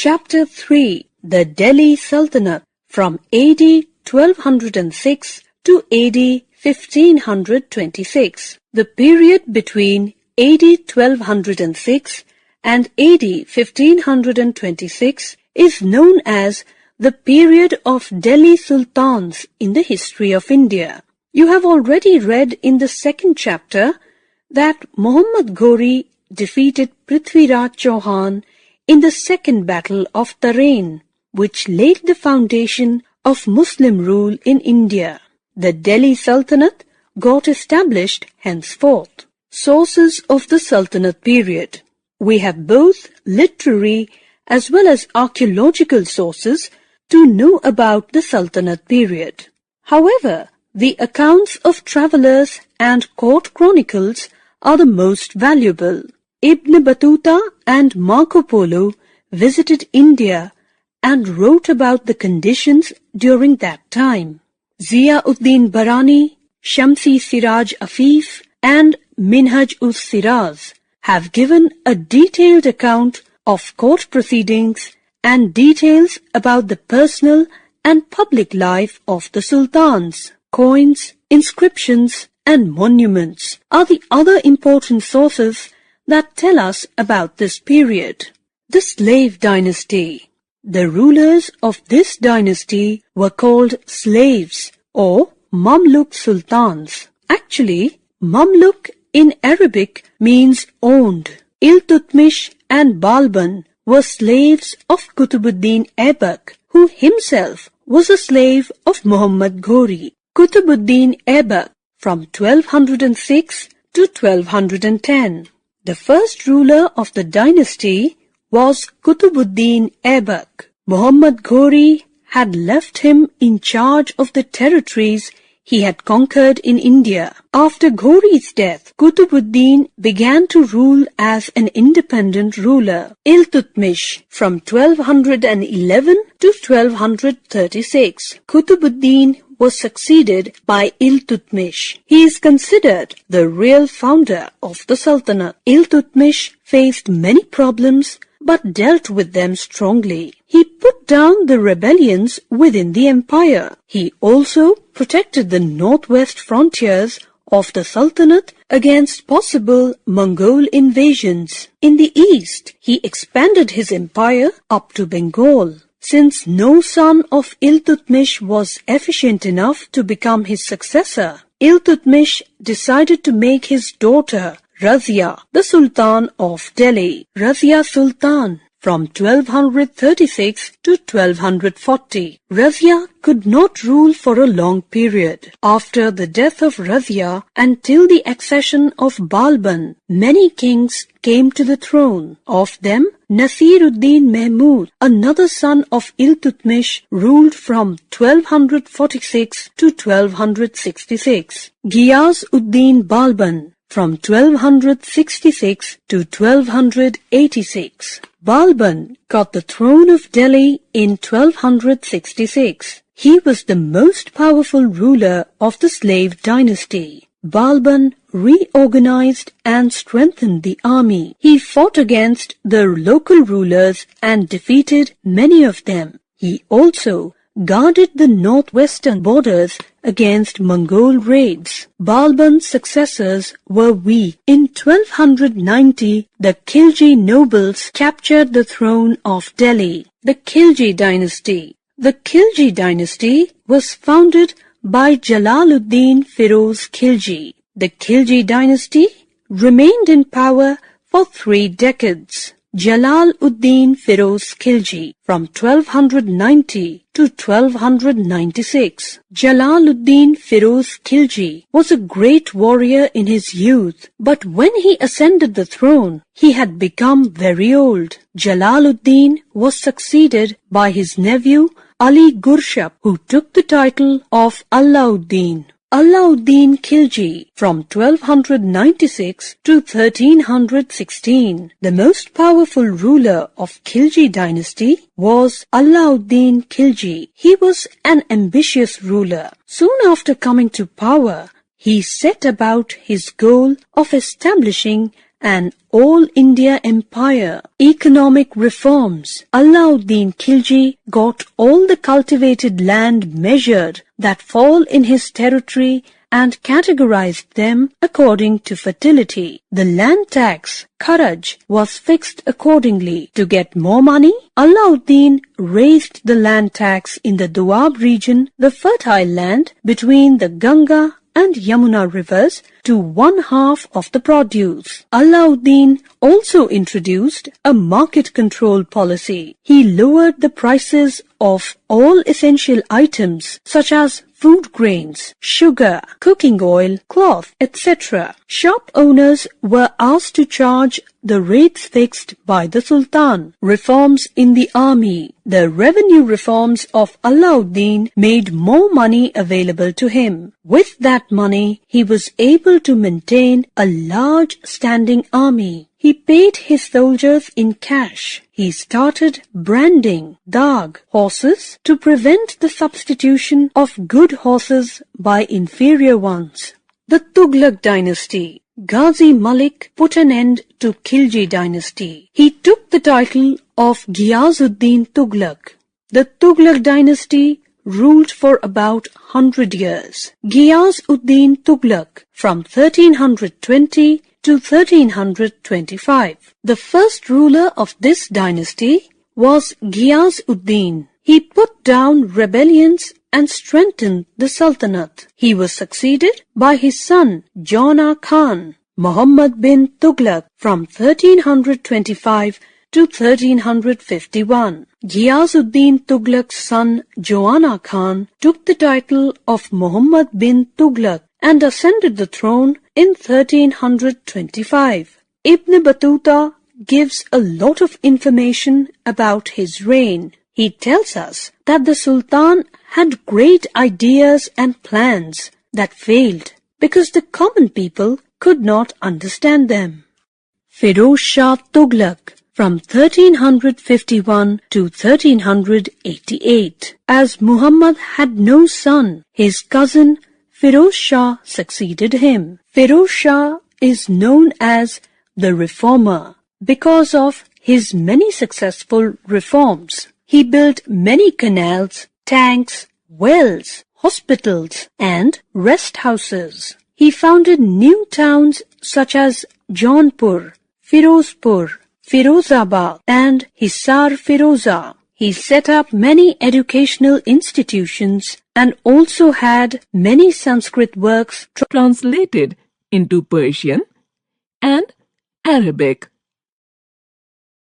Chapter 3. The Delhi Sultanate from AD 1206 to AD 1526. The period between AD 1206 and AD 1526 is known as the period of Delhi Sultans in the history of India. You have already read in the second chapter that Muhammad Ghori defeated Prithviraj Chauhan in the second battle of Tarain, which laid the foundation of Muslim rule in India. The Delhi Sultanate got established henceforth. Sources of the Sultanate period. We have both literary as well as archaeological sources to know about the Sultanate period. However, the accounts of travelers and court chronicles are the most valuable. Ibn Battuta and Marco Polo visited India and wrote about the conditions during that time. Zia-ud-Din Barani, Shamsi Siraj Afif and Minhaj-uz-Siraz have given a detailed account of court proceedings and details about the personal and public life of the sultans. Coins, inscriptions and monuments are the other important sources that tell us about this period. The slave dynasty. The rulers of this dynasty were called slaves or Mamluk sultans. Actually, Mamluk in Arabic means owned. Iltutmish and Balban were slaves of Qutbuddin Aibak, who himself was a slave of Muhammad Ghori. Qutbuddin Aibak from 1206 to 1210. The first ruler of the dynasty was Qutbuddin Aibak. Muhammad Ghori had left him in charge of the territories he had conquered in India. After Ghori's death, Qutbuddin began to rule as an independent ruler. Iltutmish from 1211 to 1236. Qutbuddin was succeeded by Iltutmish. He is considered the real founder of the Sultanate. Iltutmish faced many problems but dealt with them strongly. He put down the rebellions within the empire. He also protected the northwest frontiers of the Sultanate against possible Mongol invasions. In the east, he expanded his empire up to Bengal. Since no son of Iltutmish was efficient enough to become his successor, Iltutmish decided to make his daughter Razia the Sultan of Delhi. Razia Sultan from 1236 to 1240. Razia could not rule for a long period. After the death of Razia until the accession of Balban, many kings came to the throne. Of them, Nasir-ud-Din Mahmud, another son of Iltutmish, ruled from 1246 to 1266. Ghiyas-ud-Din Balban from 1266 to 1286. Balban got the throne of Delhi in 1266. He was the most powerful ruler of the slave dynasty. Balban reorganized and strengthened the army. He fought against the local rulers and defeated many of them. He also guarded the northwestern borders against Mongol raids. Balban's successors were weak. In 1290, the Khilji nobles captured the throne of Delhi. The Khilji dynasty. The Khilji dynasty was founded by Jalaluddin Firoz Khilji. The Khilji dynasty remained in power for 3 decades. Jalal-ud-Din Firoz Khilji from 1290 to 1296. Jalal-ud-Din Firoz Khilji was a great warrior in his youth, but when he ascended the throne, he had become very old. Jalal-ud-Din was succeeded by his nephew Ali Gurshab, who took the title of Alauddin. Alauddin Khilji from 1296 to 1316. The most powerful ruler of Khilji dynasty was Alauddin Khilji. He was an ambitious ruler. Soon after coming to power, he set about his goal of establishing an all-India empire. Economic reforms. Alauddin Khilji got all the cultivated land measured that fall in his territory and categorized them according to fertility. The land tax, Kharaj, was fixed accordingly. To get more money, Alauddin raised the land tax in the Doab region, the fertile land between the Ganga and Yamuna rivers, to 1/2 of the produce. Alauddin also introduced a market control policy. He lowered the prices of all essential items such as food grains, sugar, cooking oil, cloth, etc. Shop owners were asked to charge the rates fixed by the Sultan. Reforms in the army. The revenue reforms of Alauddin made more money available to him. With that money, he was able to maintain a large standing army. He paid his soldiers in cash. He started branding Dag horses to prevent the substitution of good horses by inferior ones. The Tughlaq dynasty. Ghazi Malik put an end to Khilji dynasty. He took the title of Ghiyasuddin Tughlaq. The Tughlaq dynasty ruled for about 100 years. Ghiyasuddin Tughlaq from 1320 to 1325. The first ruler of this dynasty was Ghiyasuddin. He put down rebellions and strengthened the Sultanate. He was succeeded by his son Jana Khan, Muhammad bin Tughlaq from 1325 to 1351. Ghiyasuddin Tughlaq's son Jana Khan took the title of Muhammad bin Tughlaq and ascended the throne in 1325. Ibn Battuta gives a lot of information about his reign. He tells us that the Sultan had great ideas and plans that failed because the common people could not understand them. Firoz Shah Tughlaq from 1351 to 1388. As Muhammad had no son, his cousin Firoz Shah succeeded him. Firoz Shah is known as the Reformer because of his many successful reforms. He built many canals, tanks, wells, hospitals, and rest houses. He founded new towns such as Jaunpur, Firozpur, Firozabad, and Hisar Firoza. He set up many educational institutions and also had many Sanskrit works translated into Persian and Arabic.